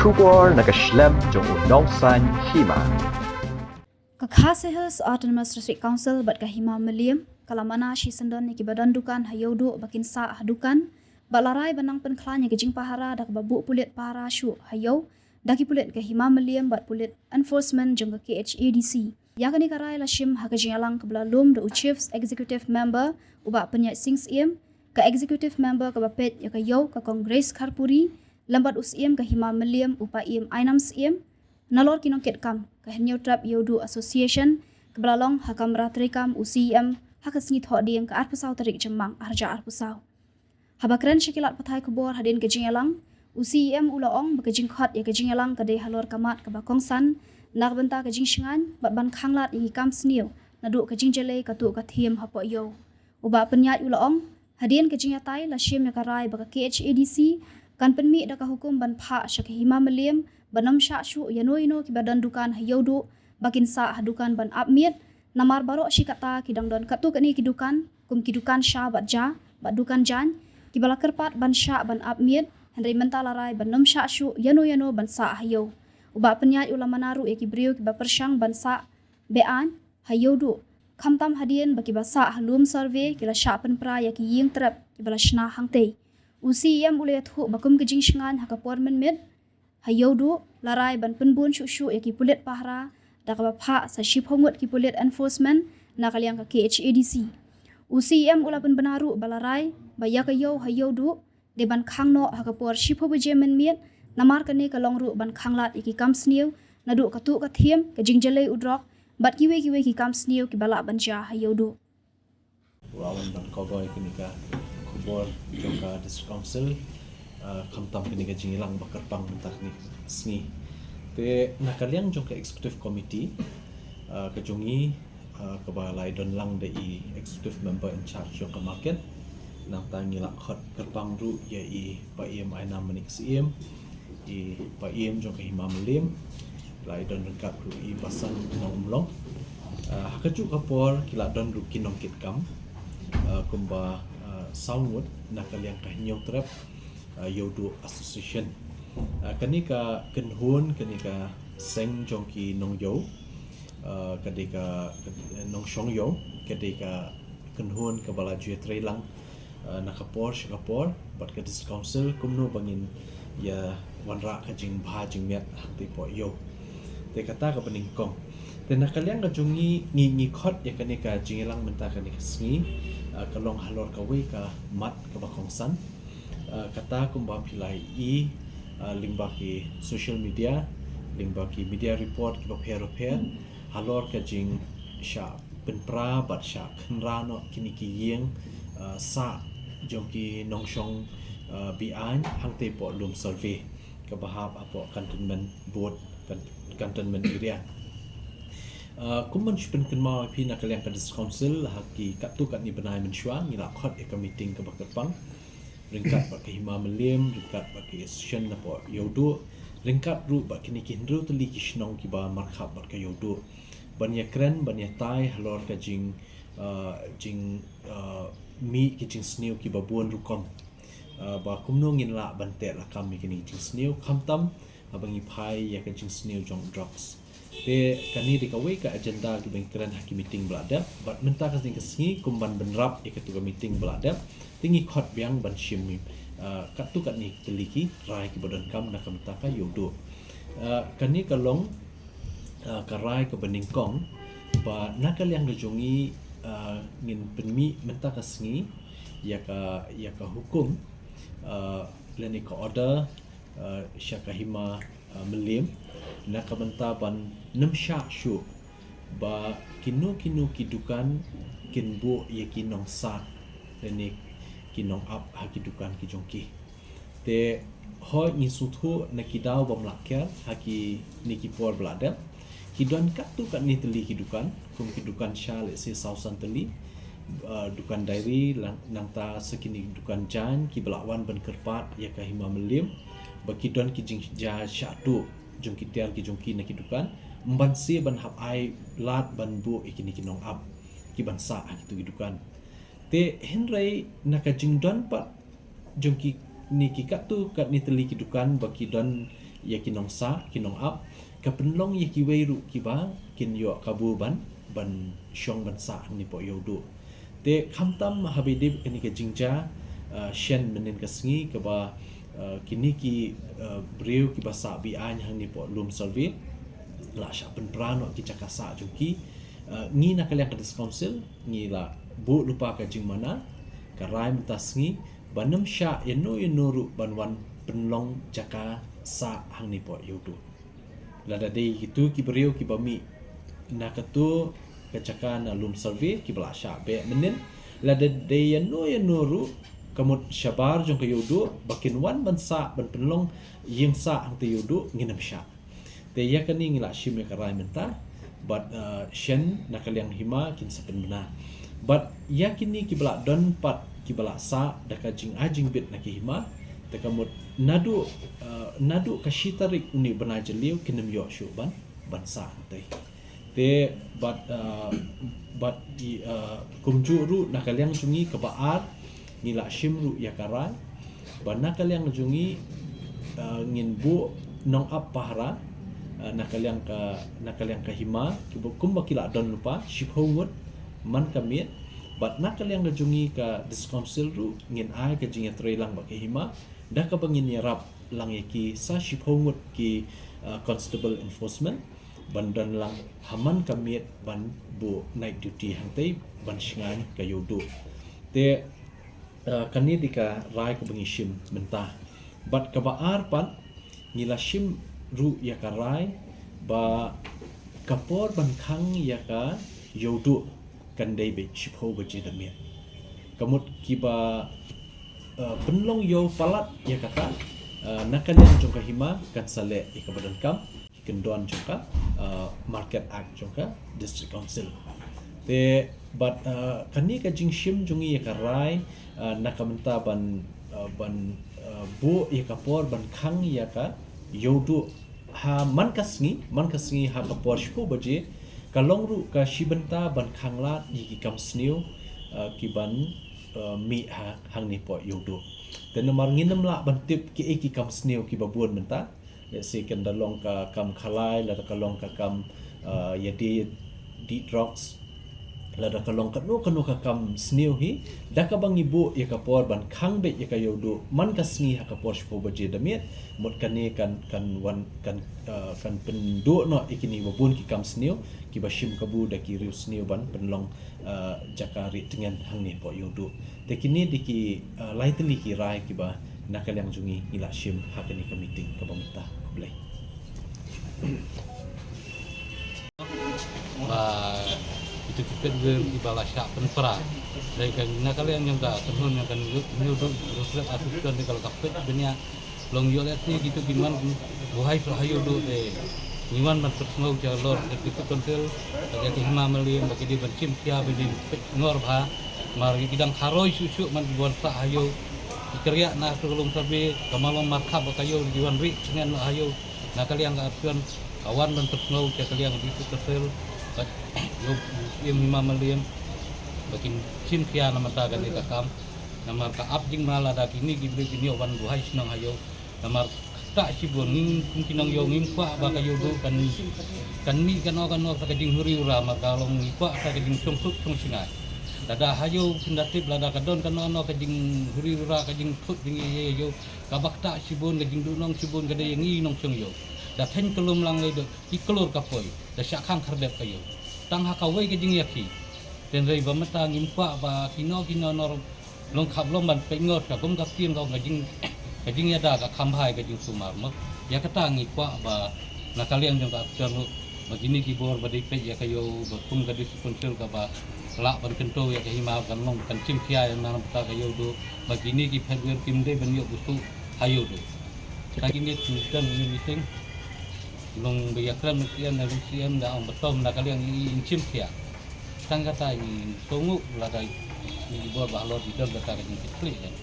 Shubor nakaslem jong unongsan hima. Kakase Hills Autonomous District Council bat kahima meliam kalamana shi sendon ni kibadan dukan hayodo bakin sa hadukan balarai banang penklan yang kejing pahara dak babu pulit pahara syu hayo daki pulit kahima meliam bat pulit enforcement jong ke KHADC yakani karai lashim hakajing alang kebla lum the chiefs executive member uba penyat sings iem ka executive member ka bapet ya kayo ka Congress Kharpuri lambat usiem kahima meliam upa iem ainam siem nalor kinong ketkam kahenyo trap yodu association kebelalong hakam ratrikam UCM hakasngi thoding ka arpusau tarik jemang arja arpusau habakren shikilat pathai kubor hadin kejingelang UCM ulaong bakajing khat ya kejingelang kade halor kamat ka bakongsan nagbenta kejing shingan batban khanglat yi kam sniu nadu kejing jele katu kathiem hapo yo uba penyat ulaong hadin kejingatai la shim yakarai baka KHADC kan penmi daka hukum ban pha shakahima meliam banam sha shu yano ino ki badan dukan hayodo bakin sa hadukan ban apmiet namar baro shikata kidang don katu kani kidukan kum kidukan sha batja bat dukan jan ki bala kerpat ban sha ban apmiet henry mentalarai banam sha shu yano ban sa hayo uba penyat ulama naru e ki brio ki ba persyang ban sa bean hayodo khamtam hadien baki basa halum survey kila sha pen pra ya ki ying trap ki bala shna hangte UCM ule thu bakum kejing shingan hakapor menmet hayodo larai ban penbun shu ya ki pulit pahra dakaba pha sa ship homut ki pulit enforcement nakaliang ka KHADC UCM ula pen benaru balarai baya kayo hayodo de ban khangno hakapor ship hobu jemen miet namar kane ka longru ban khanglat iki kam sniu nadu katu ka thiem ka jingjale udrok bat kiwe ki kam sniu ki bala ban ja hayodo Rawan ban kogoy kinika kubor joka district council kamtam kinika jingilang bakarpang mentak ni sni te nakaliang joka executive committee kejungi kebalai don lang de executive member in charge joka market nang tangi lak khot kerpang ru ya pa em aina manik siem pa em joka himam lim lai don dekat ru basan nong umlong hakaju kapor kila don ru kinong kitkam kumba Salmut nakaliang kahinyong trap yodo association kanika kenhun kanika seng jongki nongyo kadika nong shongyo kadika kenhun kabala jue trailang nakapor shikapor bat ka district council kumno bangin ya wanra kajing bhajing miat hakti po yo te kata ka peningkong te nakaliang kajungi ngi khot ya kanika jingilang menta kanika sngi kalong halor kawi ka mat ka bakongsan kata kumba pilai lingba ki social media lingba ki media report ki bapher halor ka jing sha penpra bat sha khnrano kini ki yeng sa jongki nongshong bian hangte po lum survey ka bahap apo cantonment board cantonment area kuman shupen kenma pi nakaliang ka district council haki katu kat ni benai mensyua ngila khot eka meeting ka bakapang ringkat bak hima melim ringkat bak session na po yodo ringkat ru bak kini kindru teli kishnong ki ba markhap bak ka yodo banya kren banya tai halor ka jing mi ki jing sniu ki babuan rukom ba kumno ngin la bante la kam mi kini jing sniu khamtam abangi phai ya ka jing sniu jong drugs te kani dikawe ka agenda ki bengkran haki meeting belada bat menta ka sing kesni kumban benrap ikatu ka meeting belada tingi khot biang ban shim katu kat ni teliki rai ki badan kam na kam ta ka yodo kani kalong karai ka beningkong ba nakal yang gejungi ngin penmi menta ka sngi ya ka hukum leni ka order syakahima melim nakabenta ban namsha shu ba kinu kidukan kinbu ye kinong sa leni kinong up hakidukan kijongki te ho ni suthu nakidau bamlakya haki nikipor blada kidon katu kat ni teli kidukan kum kidukan sha le se sausan teli dukan diary nang ta sekini dukan jan ki belawan ban kerpat ya kahima melim bakidon kijing ja syatu jongki tiar ki jongki na kidukan mban si ban hap ai lat ban bu ikini kinong up ki ban sa kitu kidukan te henrai nakajing don pat jongki ni ki katu kat ni teli kidukan baki don ya kinong sa kinong up ka penlong ya kiweiru kiba kin yo kabu ban syong ban sa ni po yodu te khamtam habidib kani ka jingja shen menen ka sngi ka ba kini ki breu ki basa bi an hang ni po lum survey la sha pen prano ki cakasa juki ngi na kalian ka council ngi la bu lupa ka jing mana ka rai tasngi banam sha yeno ru banwan penlong jaka sa hang ni po yodu lada dei itu ki breu ki bami na katu kecaka na lum survey ki bala sha be menen lada dei yeno ru kamut syabar jong ke yodu bakin wan bansa ban penlong yeng sa hang te yodu nginam sha te ya kani ngila shim ka rai menta but shen nakaliang hima kin sapen bena but ya kini ki bala don pat ki bala sa daka jing ajing bit na ki hima te kamut nadu kashitarik uni bana jeliu kinam yo shu bansa te but di kumjuru nakaliang jungi ke baar nila shimru yakarai bana kaliang jungi ngin bu nong up pahara nakaliang ka hima kum bakila don lupa shiphongut man kamit bat nakaliang jungi ka discouncil ru ngin ai ka jinga trailang ba ka hima dah ka bangin yarap lang yaki sa shiphongut ki constable enforcement bandan lang haman kamit ban bu night duty hangtai ban shingan ka yodu te kani dika rai ko bangishim mentah bat ka baar pan ngila shim ru ya ka rai ba kapor ban khang ya ka yodu kan dei be shipho ba je damia kamut ki ba penlong yo palat ya kata nakan yang jongka hima kan sale ya ka badan kam kendon jongka market act jongka district council te but kani ka jing shim jungi ya ka rai nakamenta ban bu ya kapor ban khang ya ka yodu ha man kasngi ha kapor shpo baje kalong ru ka shibenta ban khangla yi kam sniu ki ban mi ha hang ni po yodu dan nomor nginam la ban tip ki ki kam sniu ki babun menta ya se kan dalong ka kam khalai la kalong ka kam ya di drugs lada kalong kanu ka kam sniu hi daka bang ibu ya kapor ban khang be ya kayodu man kasni ha kapor shpo baje damit mot kane kan pendu no ikini babun ki kam sniu ki bashim kabu da ki riu sniu ban penlong jakari dengan hang ni po yodu te kini diki lightly ki rai ki ba nakal yang jungi ila shim ha kani ka meeting ka bamita blai itu kita di bala syak penpera dari kan kalian yang dah tenun yang kan nyuruh ruslet aturan di kalau kapet dunia long yo lihat ni gitu gimana buhai rahayu do niwan man persno jalur itu kontel bagi hima melim bagi di bencim kia bagi ngor ba mari kidang haroi susu man buat rahayu kerja na kelung sabi kamalong markab kayu diwan ri dengan rahayu nak kalian aturan kawan man persno kalian di itu kontel yung hima maliam bakin sim kia nama tagan di takam nama ka abjing mala da kini gibri kini oban buhai sinang hayo nama tak sibun mungkin nang yo ngimpa ba kayo do kan ni kan ka jing huri ura maka long ngimpa ka jing sungsuk sung singai dada hayo pindatip lada kadon kan ka jing huri ura ka jing khut jing yo ka bakta sibun ka jing dunong sibun ka de ngi nong sung yo da ten kelum lang le do iklur kapoi da syakang kardep kayo tang hakawai ke jing yaki dan rei bamata ngimpa ba kino nor long khap long ban pengot ka kum ka tien ka jing yada ka khambai ka jing sumar mak ya kata ngipwa ba nakaliang jong ka terlu begini kibor ba dipe ya kayo ba kum ka di sponsor ka ba la ban kento ya ka hima kan long kan sim kia yang nan pata kayo do begini ki february kim de ban yo busu hayo do kini tudan ini meeting long bayakran mestian dari siam da ang betom nakaliang incim kia sang kata ini sungguh lagai ini buat bahalor di dalam kata yang kecil kan